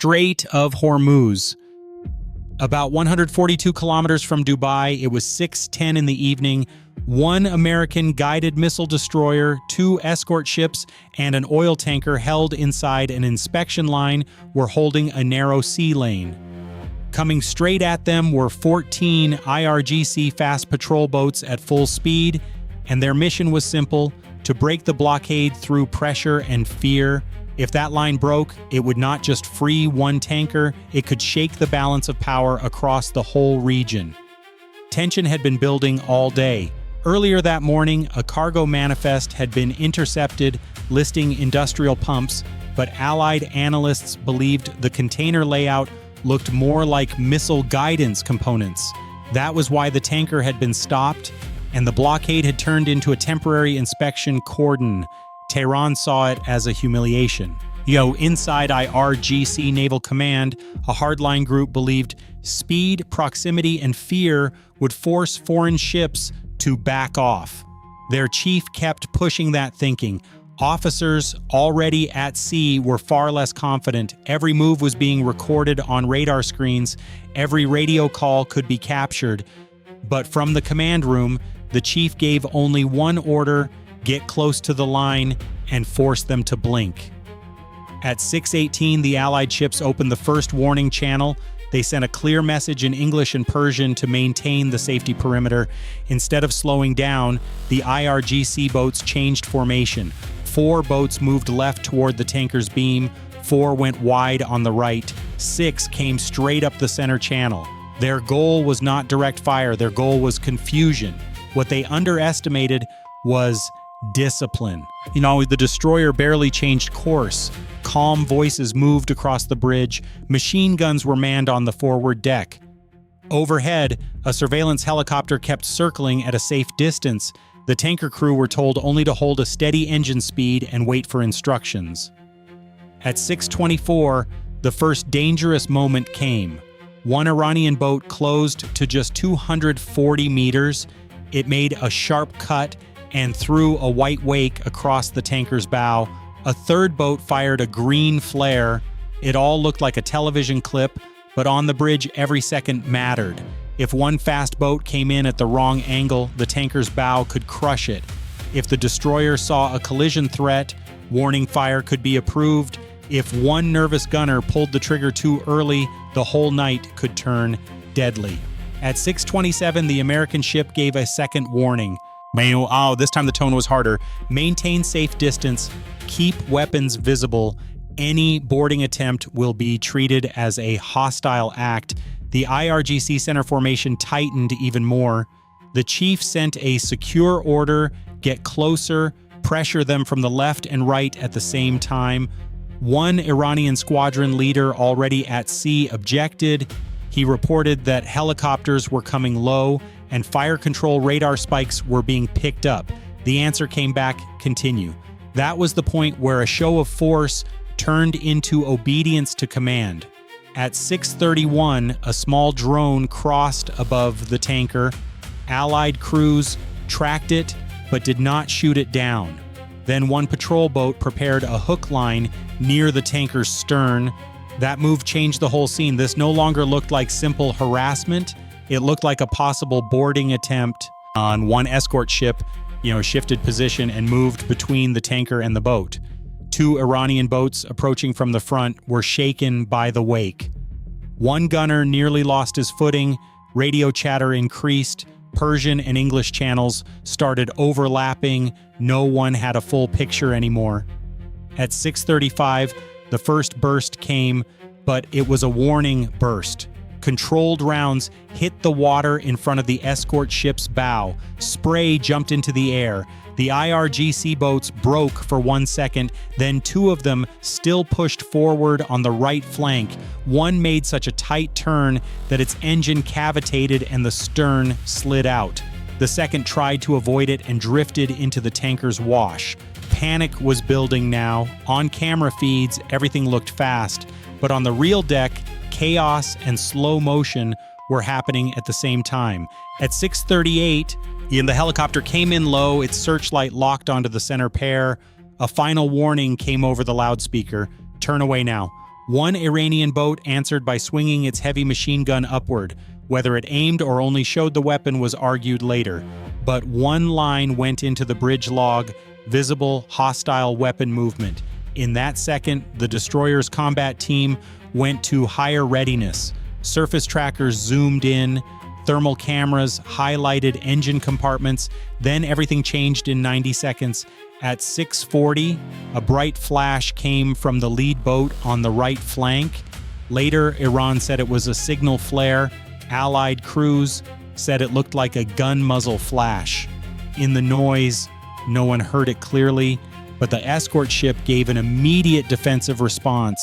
Strait of Hormuz. About 142 kilometers from Dubai, it was 6:10 in the evening. One American guided missile destroyer, two escort ships, and an oil tanker held inside an inspection line were holding a narrow sea lane. Coming straight at them were 14 IRGC fast patrol boats at full speed, and their mission was simple: to break the blockade through pressure and fear. If that line broke, it would not just free one tanker, it could shake the balance of power across the whole region. Tension had been building all day. Earlier that morning, a cargo manifest had been intercepted listing industrial pumps, but Allied analysts believed the container layout looked more like missile guidance components. That was why the tanker had been stopped, and the blockade had turned into a temporary inspection cordon. Tehran saw it as a humiliation. Inside IRGC Naval Command, a hardline group believed speed, proximity, and fear would force foreign ships to back off. Their chief kept pushing that thinking. Officers already at sea were far less confident. Every move was being recorded on radar screens. Every radio call could be captured. But from the command room, the chief gave only one order: get close to the line and force them to blink. At 6:18, the Allied ships opened the first warning channel. They sent a clear message in English and Persian to maintain the safety perimeter. Instead of slowing down, the IRGC boats changed formation. 4 boats moved left toward the tanker's beam, 4 went wide on the right, 6 came straight up the center channel. Their goal was not direct fire, their goal was confusion. What they underestimated was discipline. The destroyer barely changed course. Calm voices moved across the bridge. Machine guns were manned on the forward deck. Overhead, a surveillance helicopter kept circling at a safe distance. The tanker crew were told only to hold a steady engine speed and wait for instructions. At 6:24, the first dangerous moment came. One Iranian boat closed to just 240 meters. It made a sharp cut and threw a white wake across the tanker's bow. A third boat fired a green flare. It all looked like a television clip, but on the bridge every second mattered. If one fast boat came in at the wrong angle, the tanker's bow could crush it. If the destroyer saw a collision threat, warning fire could be approved. If one nervous gunner pulled the trigger too early, the whole night could turn deadly. At 6:27, the American ship gave a second warning. This time the tone was harder. Maintain safe distance. Keep weapons visible. Any boarding attempt will be treated as a hostile act. The IRGC center formation tightened even more. The chief sent a secure order: get closer, pressure them from the left and right at the same time. One Iranian squadron leader already at sea objected. He reported that helicopters were coming low and fire control radar spikes were being picked up. The answer came back: continue. That was the point where a show of force turned into obedience to command. At 6:31, a small drone crossed above the tanker. Allied crews tracked it, but did not shoot it down. Then one patrol boat prepared a hook line near the tanker's stern. That move changed the whole scene. This no longer looked like simple harassment. It looked like a possible boarding attempt. On one escort ship, shifted position and moved between the tanker and the boat. 2 Iranian boats approaching from the front were shaken by the wake. One gunner nearly lost his footing. Radio chatter increased. Persian and English channels started overlapping. No one had a full picture anymore. At 6:35, the first burst came, but it was a warning burst. Controlled rounds hit the water in front of the escort ship's bow. Spray jumped into the air. The IRGC boats broke for 1 second, then 2 of them still pushed forward on the right flank. One made such a tight turn that its engine cavitated and the stern slid out. The second tried to avoid it and drifted into the tanker's wash. Panic was building now. On camera feeds, everything looked fast, but on the real deck, chaos and slow motion were happening at the same time. At 6:38, the helicopter came in low, its searchlight locked onto the center pair. A final warning came over the loudspeaker: turn away now. One Iranian boat answered by swinging its heavy machine gun upward. Whether it aimed or only showed the weapon was argued later. But one line went into the bridge log, visible hostile weapon movement. In that second, the destroyer's combat team went to higher readiness. Surface trackers zoomed in, thermal cameras highlighted engine compartments, then everything changed in 90 seconds. At 6:40, a bright flash came from the lead boat on the right flank. Later, Iran said it was a signal flare. Allied crews said it looked like a gun muzzle flash. In the noise, no one heard it clearly, but the escort ship gave an immediate defensive response.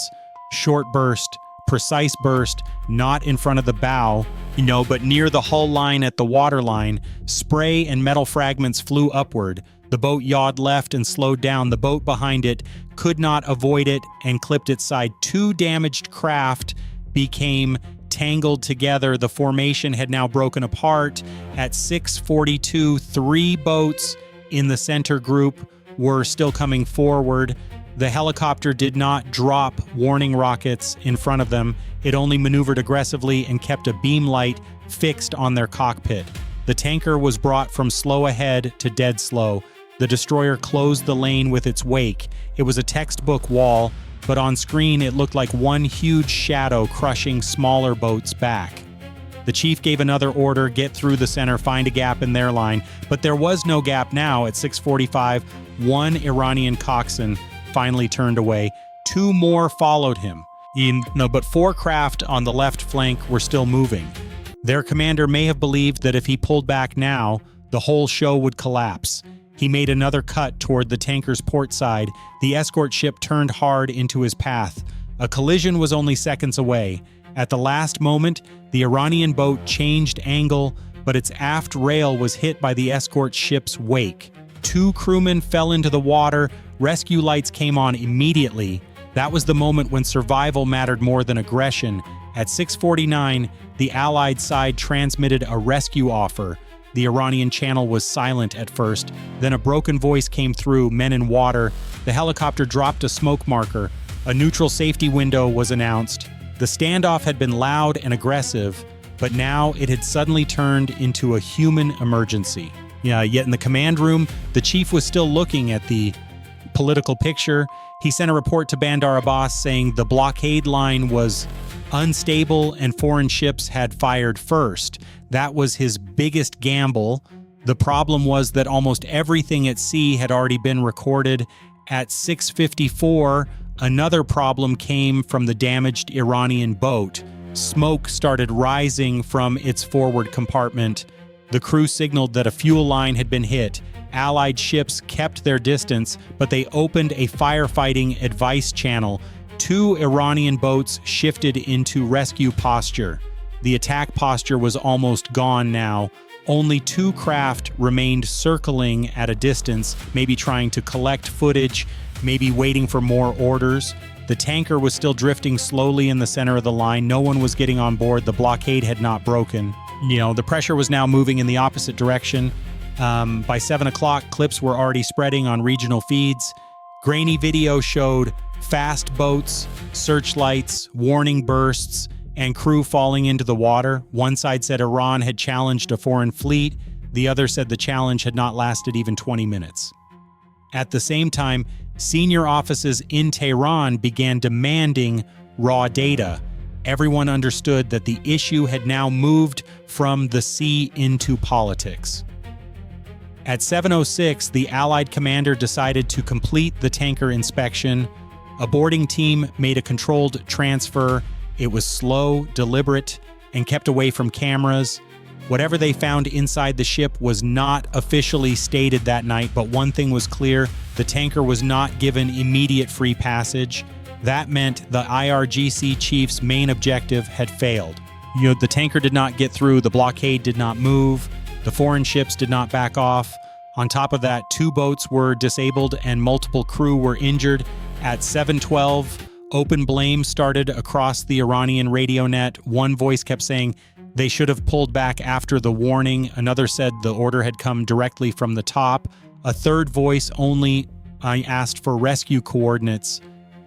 Short burst, precise burst, not in front of the bow, but near the hull line at the waterline. Spray and metal fragments flew upward. The boat yawed left and slowed down. The boat behind it could not avoid it and clipped its side. Two damaged craft became tangled together. The formation had now broken apart. At 6:42, 3 boats in the center group were still coming forward. The helicopter did not drop warning rockets in front of them. It only maneuvered aggressively and kept a beam light fixed on their cockpit. The tanker was brought from slow ahead to dead slow. The destroyer closed the lane with its wake. It was a textbook wall, but on screen it looked like one huge shadow crushing smaller boats back. The chief gave another order: get through the center, find a gap in their line. But there was no gap now. At 6:45, one Iranian coxswain finally turned away. 2 more followed him. But 4 craft on the left flank were still moving. Their commander may have believed that if he pulled back now, the whole show would collapse. He made another cut toward the tanker's port side. The escort ship turned hard into his path. A collision was only seconds away. At the last moment, the Iranian boat changed angle, but its aft rail was hit by the escort ship's wake. 2 crewmen fell into the water. Rescue lights came on immediately. That was the moment when survival mattered more than aggression. At 6:49, the Allied side transmitted a rescue offer. The Iranian channel was silent at first. Then a broken voice came through: men in water. The helicopter dropped a smoke marker. A neutral safety window was announced. The standoff had been loud and aggressive, but now it had suddenly turned into a human emergency. Yet in the command room, the chief was still looking at the political picture. He sent a report to Bandar Abbas saying the blockade line was unstable and foreign ships had fired first. That was his biggest gamble. The problem was that almost everything at sea had already been recorded. At 6:54, another problem came from the damaged Iranian boat. Smoke started rising from its forward compartment. The crew signaled that a fuel line had been hit. Allied ships kept their distance, but they opened a firefighting advice channel. 2 Iranian boats shifted into rescue posture. The attack posture was almost gone now. Only 2 craft remained circling at a distance, maybe trying to collect footage, maybe waiting for more orders. The tanker was still drifting slowly in the center of the line. No one was getting on board. The blockade had not broken. The pressure was now moving in the opposite direction. By 7 o'clock, clips were already spreading on regional feeds. Grainy video showed fast boats, searchlights, warning bursts, and crew falling into the water. One side said Iran had challenged a foreign fleet. The other said the challenge had not lasted even 20 minutes. At the same time, senior offices in Tehran began demanding raw data. Everyone understood that the issue had now moved from the sea into politics. At 7:06, the Allied commander decided to complete the tanker inspection. A boarding team made a controlled transfer. It was slow, deliberate, and kept away from cameras. Whatever they found inside the ship was not officially stated that night, but one thing was clear: the tanker was not given immediate free passage. That meant the IRGC chief's main objective had failed. The tanker did not get through, the blockade did not move, the foreign ships did not back off. On top of that, 2 boats were disabled and multiple crew were injured. At 7:12, open blame started across the Iranian radio net. One voice kept saying they should have pulled back after the warning. Another said the order had come directly from the top. A third voice only asked for rescue coordinates.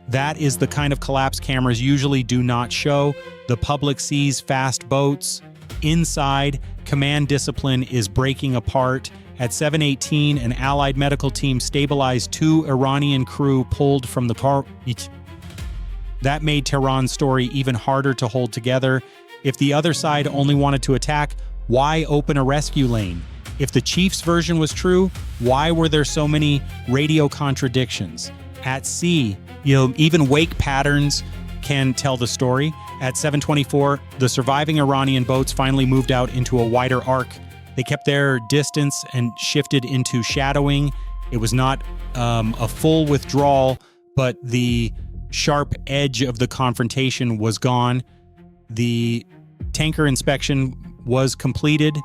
That is the kind of collapse cameras usually do not show. The public sees fast boats. Inside, command discipline is breaking apart. At 7:18, an Allied medical team stabilized 2 Iranian crew pulled from the car. That made Tehran's story even harder to hold together. If the other side only wanted to attack, why open a rescue lane? If the chief's version was true, why were there so many radio contradictions? At sea, even wake patterns can tell the story. At 7:24, the surviving Iranian boats finally moved out into a wider arc. They kept their distance and shifted into shadowing. It was not a full withdrawal, but the sharp edge of the confrontation was gone. The tanker inspection was completed.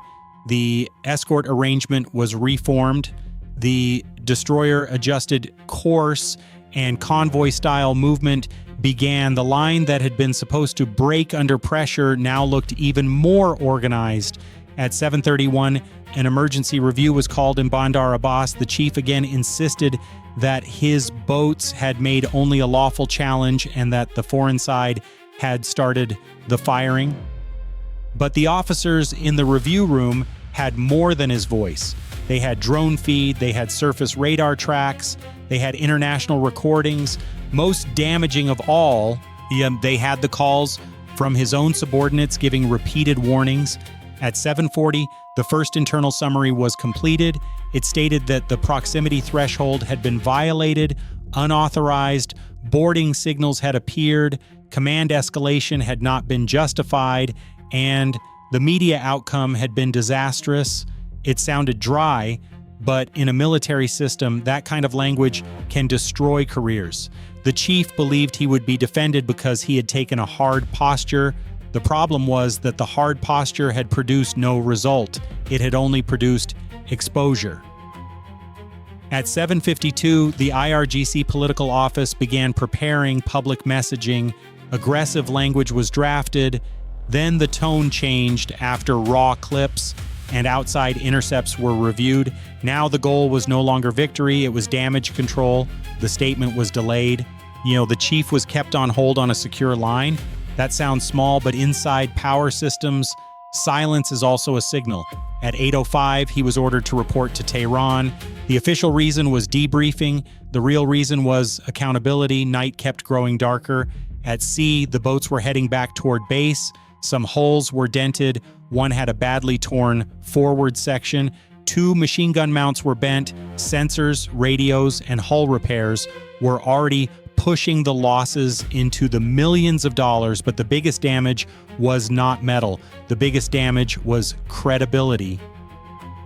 The escort arrangement was reformed. The destroyer adjusted course, and convoy-style movement began. The line that had been supposed to break under pressure now looked even more organized. At 7:31, an emergency review was called in Bandar Abbas. The chief again insisted that his boats had made only a lawful challenge and that the foreign side had started the firing. But the officers in the review room had more than his voice. They had drone feed, they had surface radar tracks, they had international recordings. Most damaging of all, they had the calls from his own subordinates giving repeated warnings. At 7:40, the first internal summary was completed. It stated that the proximity threshold had been violated, unauthorized, boarding signals had appeared, command escalation had not been justified, and the media outcome had been disastrous. It sounded dry, but in a military system, that kind of language can destroy careers. The chief believed he would be defended because he had taken a hard posture. The problem was that the hard posture had produced no result. It had only produced exposure. At 7:52, the IRGC political office began preparing public messaging. Aggressive language was drafted. Then the tone changed after raw clips and outside intercepts were reviewed. Now the goal was no longer victory, it was damage control. The statement was delayed. The chief was kept on hold on a secure line. That sounds small, but inside power systems, silence is also a signal. At 8:05, he was ordered to report to Tehran. The official reason was debriefing. The real reason was accountability. Night kept growing darker. At sea, the boats were heading back toward base. Some hulls were dented. One had a badly torn forward section. 2 machine gun mounts were bent. Sensors, radios, and hull repairs were already pushing the losses into the millions of dollars, but the biggest damage was not metal. The biggest damage was credibility.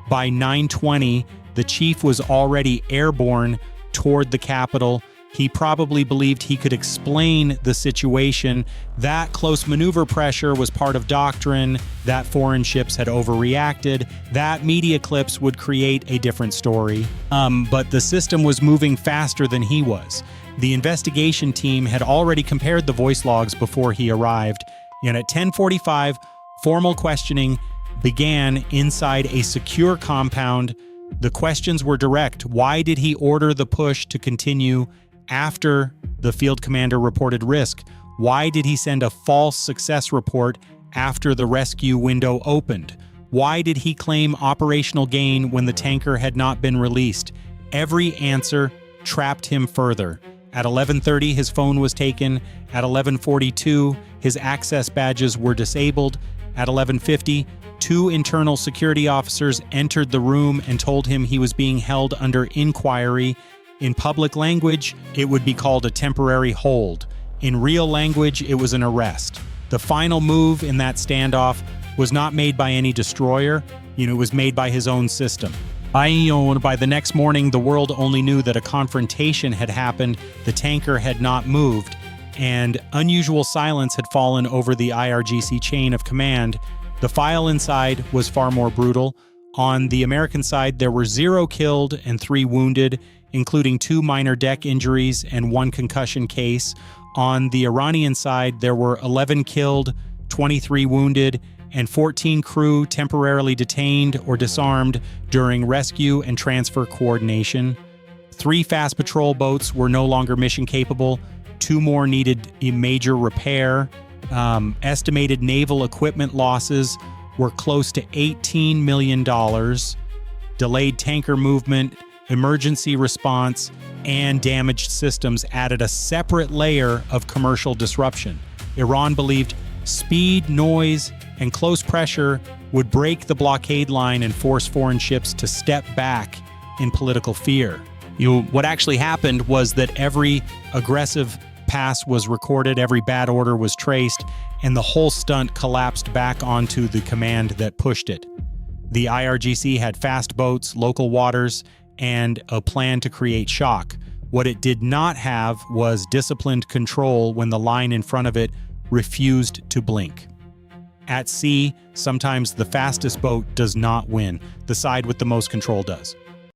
By 9:20, the chief was already airborne toward the capital. He probably believed he could explain the situation. That close maneuver pressure was part of doctrine, that foreign ships had overreacted, that media clips would create a different story. But the system was moving faster than he was. The investigation team had already compared the voice logs before he arrived, and at 10:45, formal questioning began inside a secure compound. The questions were direct. Why did he order the push to continue after the field commander reported risk? Why did he send a false success report after the rescue window opened? Why did he claim operational gain when the tanker had not been released? Every answer trapped him further. At 11:30, his phone was taken. At 11:42, his access badges were disabled. At 11:50, 2 internal security officers entered the room and told him he was being held under inquiry. In public language, it would be called a temporary hold. In real language, it was an arrest. The final move in that standoff was not made by any destroyer. It was made by his own system. By the next morning, the world only knew that a confrontation had happened, the tanker had not moved, and unusual silence had fallen over the IRGC chain of command. The file inside was far more brutal. On the American side, there were 0 killed and 3 wounded, including 2 minor deck injuries and 1 concussion case. On the Iranian side, there were 11 killed, 23 wounded, and 14 crew temporarily detained or disarmed during rescue and transfer coordination. 3 fast patrol boats were no longer mission capable. 2 more needed a major repair. Estimated naval equipment losses were close to $18 million. Delayed tanker movement, emergency response, and damaged systems added a separate layer of commercial disruption. Iran believed speed, noise, and close pressure would break the blockade line and force foreign ships to step back in political fear. What actually happened was that every aggressive pass was recorded, every bad order was traced, and the whole stunt collapsed back onto the command that pushed it. The IRGC had fast boats, local waters, and a plan to create shock. What it did not have was disciplined control when the line in front of it refused to blink. At sea, sometimes the fastest boat does not win. The side with the most control does.